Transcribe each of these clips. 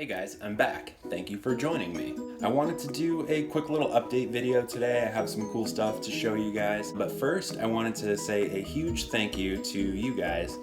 Hey guys, I'm back. Thank you for joining me. I wanted to do a quick little update video today. I have some cool stuff to show you guys. But first, I wanted to say a huge thank you to you guys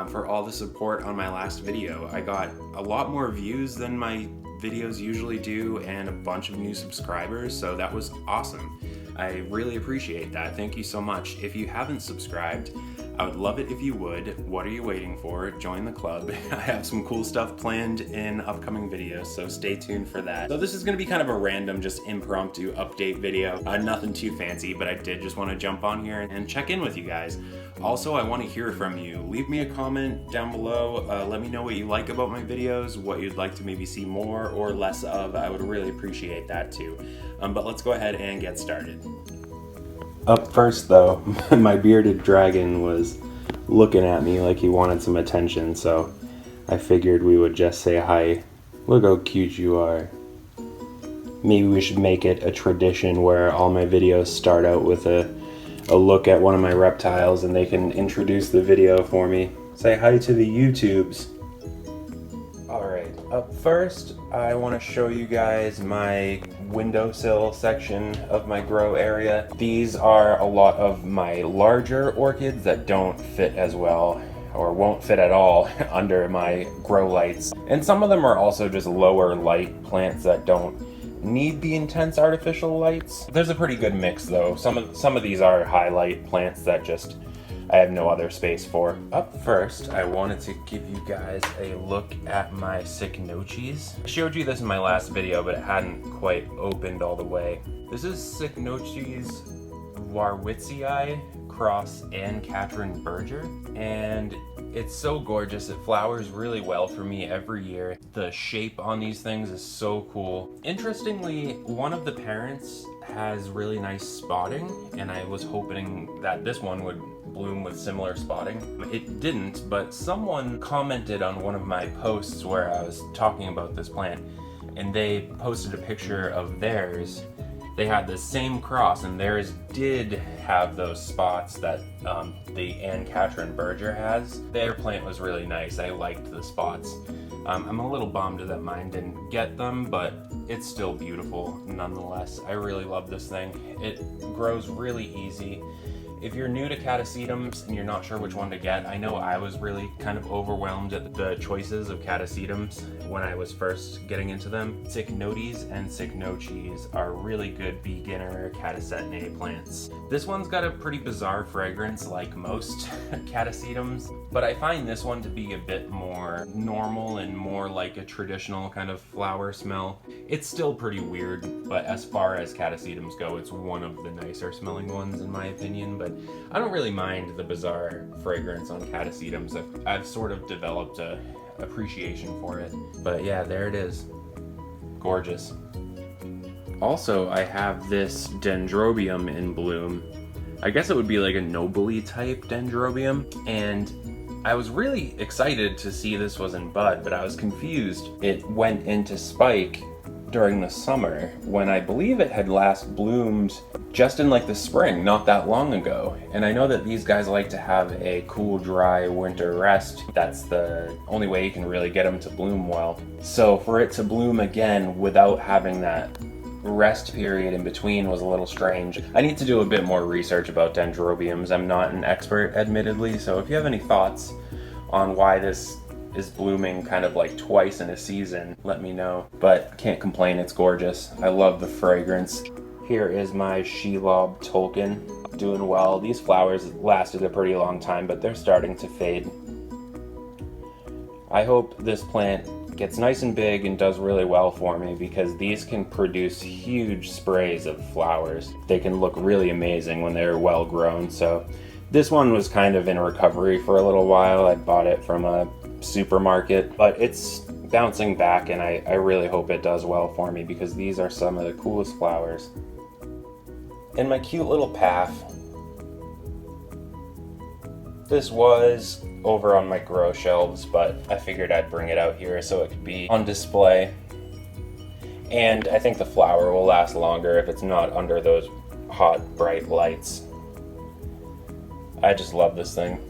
for all the support on my last video. I got a lot more views than my videos usually do and a bunch of new subscribers, so that was awesome. I really appreciate that. Thank you so much. If you haven't subscribed, I would love it if you would. What are you waiting for? Join the club. I have some cool stuff planned in upcoming videos, so stay tuned for that. So this is gonna be kind of a random, just impromptu update video. Nothing too fancy, but I did just wanna jump on here and check in with you guys. Also, I wanna hear from you. Leave me a comment down below. Let me know what you like about my videos, what you'd like to maybe see more or less of. I would really appreciate that too. But let's go ahead and get started. Up first though, my bearded dragon was looking at me like he wanted some attention, so I figured we would just say hi. Look how cute you are. Maybe we should make it a tradition where all my videos start out with a look at one of my reptiles and they can introduce the video for me. Say hi to the YouTubes. Alright, up first I want to show you guys my windowsill section of my grow area. These are a lot of my larger orchids that don't fit as well or won't fit at all under my grow lights. And some of them are also just lower light plants that don't need the intense artificial lights. There's a pretty good mix though. Some of these are highlight plants that just I have no other space for. Up first, I wanted to give you guys a look at my Cycnoches. I showed you this in my last video, but it hadn't quite opened all the way. This is Cycnoches warwitzii cross Anne Catherine Berger, and it's so gorgeous. It flowers really well for me every year. The shape on these things is so cool. Interestingly, one of the parents has really nice spotting, and I was hoping that this one would bloom with similar spotting. It didn't, but someone commented on one of my posts where I was talking about this plant, and they posted a picture of theirs. They had the same cross, and theirs did have those spots that the Anne Catherine Berger has. Their plant was really nice. I liked the spots. I'm a little bummed that mine didn't get them, but it's still beautiful nonetheless. I really love this thing. It grows really easy. If you're new to Catasetums and you're not sure which one to get, I know I was really kind of overwhelmed at the choices of Catasetums when I was first getting into them. Cycnotes and Cycnoches are really good beginner Catasetum plants. This one's got a pretty bizarre fragrance like most Catasetums, but I find this one to be a bit more normal and more like a traditional kind of flower smell. It's still pretty weird, but as far as Catasetums go, it's one of the nicer smelling ones in my opinion. But I don't really mind the bizarre fragrance on Catasetums. I've sort of developed a appreciation for it. But yeah, there it is. Gorgeous. Also, I have this dendrobium in bloom. I guess it would be like a nobly type dendrobium, and I was really excited to see this was in bud, but I was confused. It went into spike during the summer when I believe it had last bloomed just in like the spring, not that long ago. And I know that these guys like to have a cool, dry winter rest. That's the only way you can really get them to bloom well. So for it to bloom again without having that rest period in between was a little strange. I need to do a bit more research about dendrobiums. I'm not an expert, admittedly, so if you have any thoughts on why this is blooming kind of like twice in a season, let me know. But can't complain, it's gorgeous. I love the fragrance. Here is my Shelob Tolkien, doing well. These flowers lasted a pretty long time, but they're starting to fade. I hope this plant gets nice and big and does really well for me, because these can produce huge sprays of flowers. They can look really amazing when they're well grown. So this one was kind of in recovery for a little while. I bought it from a supermarket, but it's bouncing back, and I really hope it does well for me, because these are some of the coolest flowers. And my cute little path. This was over on my grow shelves, but I figured I'd bring it out here so it could be on display. And I think the flower will last longer if it's not under those hot, bright lights. I just love this thing.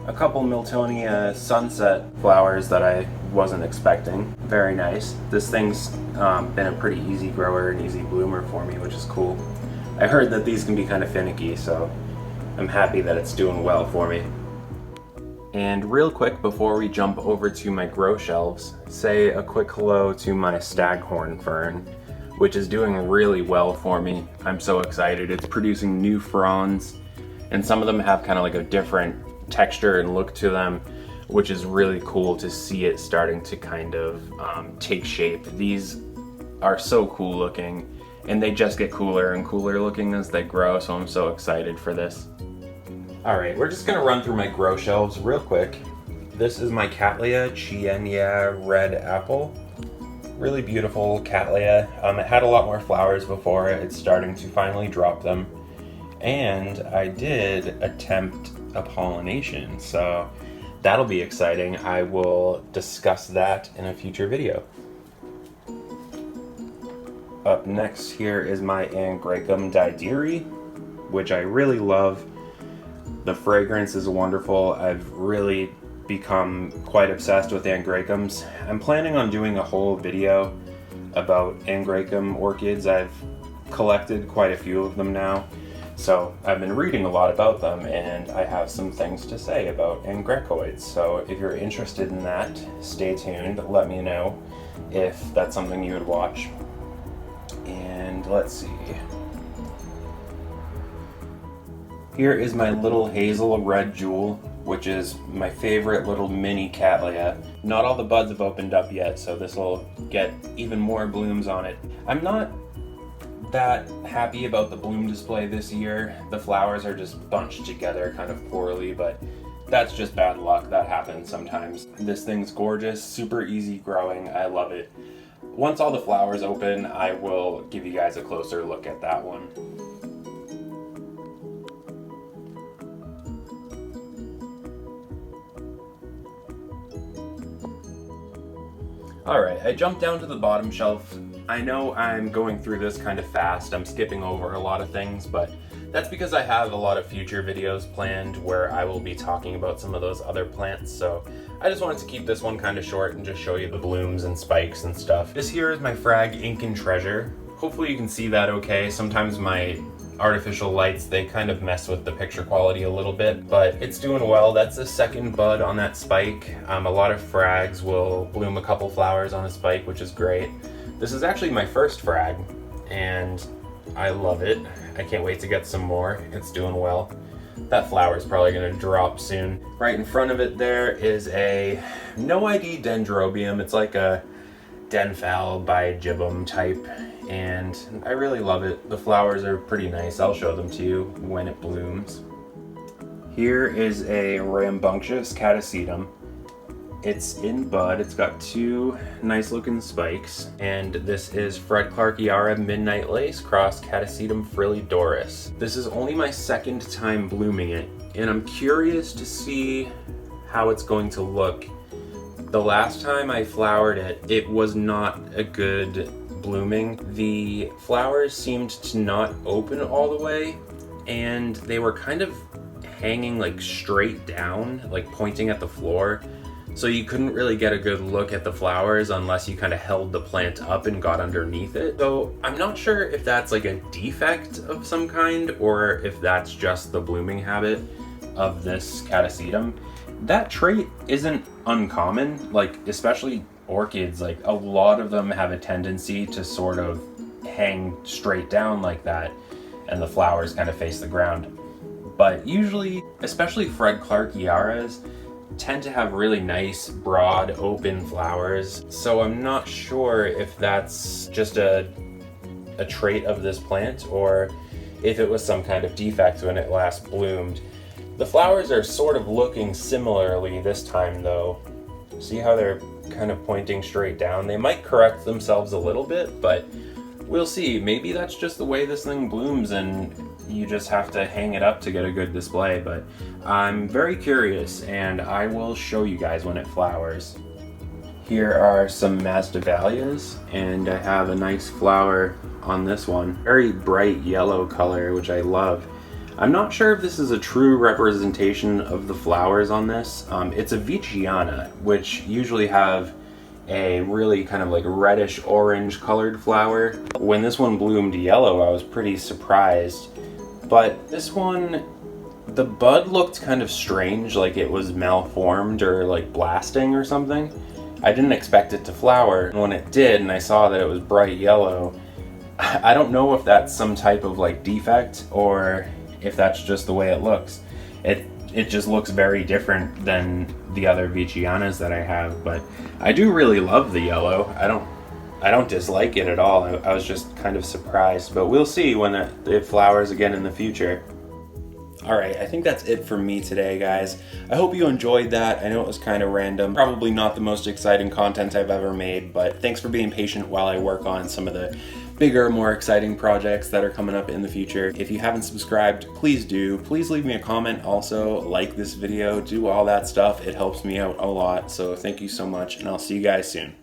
a couple Miltonia sunset flowers that I wasn't expecting. Very nice. This thing's been a pretty easy grower and easy bloomer for me, which is cool. I heard that these can be kind of finicky, so I'm happy that it's doing well for me. And real quick before we jump over to my grow shelves, say a quick hello to my staghorn fern, which is doing really well for me. I'm so excited. It's producing new fronds, and some of them have kind of like a different texture and look to them, which is really cool to see it starting to kind of take shape. These are so cool looking, and they just get cooler and cooler looking as they grow, so I'm so excited for this. Alright, we're just gonna run through my grow shelves real quick. This is my Cattleya Chienia red apple. Really beautiful Cattleya. It had a lot more flowers before. It's starting to finally drop them. And I did attempt a pollination, so that'll be exciting. I will discuss that in a future video. Up next here is my Angraecum diederi, which I really love. The fragrance is wonderful. I've really become quite obsessed with Angraecums. I'm planning on doing a whole video about Angraecum orchids. I've collected quite a few of them now. So I've been reading a lot about them, and I have some things to say about Angraecoids. So if you're interested in that, stay tuned. Let me know if that's something you would watch. And let's see. Here is my little hazel red jewel, which is my favorite little mini Cattleya. Not all the buds have opened up yet, so this will get even more blooms on it. I'm not that happy about the bloom display this year. The flowers are just bunched together kind of poorly, but that's just bad luck. That happens sometimes. This thing's gorgeous, super easy growing. I love it. Once all the flowers open, I will give you guys a closer look at that one. Alright, I jumped down to the bottom shelf. I know I'm going through this kind of fast. I'm skipping over a lot of things, but that's because I have a lot of future videos planned where I will be talking about some of those other plants, so I just wanted to keep this one kind of short and just show you the blooms and spikes and stuff. This here is my Frag Ink and Treasure. Hopefully you can see that okay. Sometimes my artificial lights, they kind of mess with the picture quality a little bit, but it's doing well. That's the second bud on that spike. A lot of frags will bloom a couple flowers on a spike, which is great. This is actually my first frag, and I love it. I can't wait to get some more. It's doing well. That flower is probably going to drop soon. Right in front of it there is a no ID dendrobium. It's like a Denphal bigibbum type, and I really love it. The flowers are pretty nice. I'll show them to you when it blooms. Here is a rambunctious Catasetum. It's in bud. It's got two nice looking spikes, and this is Fred Clarkiara Midnight Lace cross Catasetum frillidoris. This is only my second time blooming it, and I'm curious to see how it's going to look. The last time I flowered it, it was not a good blooming. The flowers seemed to not open all the way, and they were kind of hanging like straight down, like pointing at the floor. So you couldn't really get a good look at the flowers unless you kind of held the plant up and got underneath it. So I'm not sure if that's like a defect of some kind or if that's just the blooming habit of this Catasetum. That trait isn't uncommon, like especially orchids, like a lot of them have a tendency to sort of hang straight down like that and the flowers kind of face the ground. But usually, especially Fred Clarkiaras, tend to have really nice, broad, open flowers. So I'm not sure if that's just a trait of this plant or if it was some kind of defect when it last bloomed. The flowers are sort of looking similarly this time though. See how they're kind of pointing straight down? They might correct themselves a little bit, but we'll see. Maybe that's just the way this thing blooms and you just have to hang it up to get a good display, but I'm very curious and I will show you guys when it flowers. Here are some Masdevallias, and I have a nice flower on this one. Very bright yellow color, which I love. I'm not sure if this is a true representation of the flowers on this. It's a Veitchiana, which usually have a really kind of like reddish orange colored flower. When this one bloomed yellow, I was pretty surprised. But this one, the bud looked kind of strange, like it was malformed or like blasting or something. I didn't expect it to flower, and when it did and I saw that it was bright yellow, I don't know if that's some type of like defect or if that's just the way it looks. It just looks very different than the other Veitchianas that I have, but I do really love the yellow. I don't dislike it at all. I was just kind of surprised, but we'll see when it flowers again in the future. Alright, I think that's it for me today, guys. I hope you enjoyed that. I know it was kind of random. Probably not the most exciting content I've ever made, but thanks for being patient while I work on some of the bigger, more exciting projects that are coming up in the future. If you haven't subscribed, please do. Please leave me a comment. Also, like this video, do all that stuff. It helps me out a lot. So thank you so much, and I'll see you guys soon.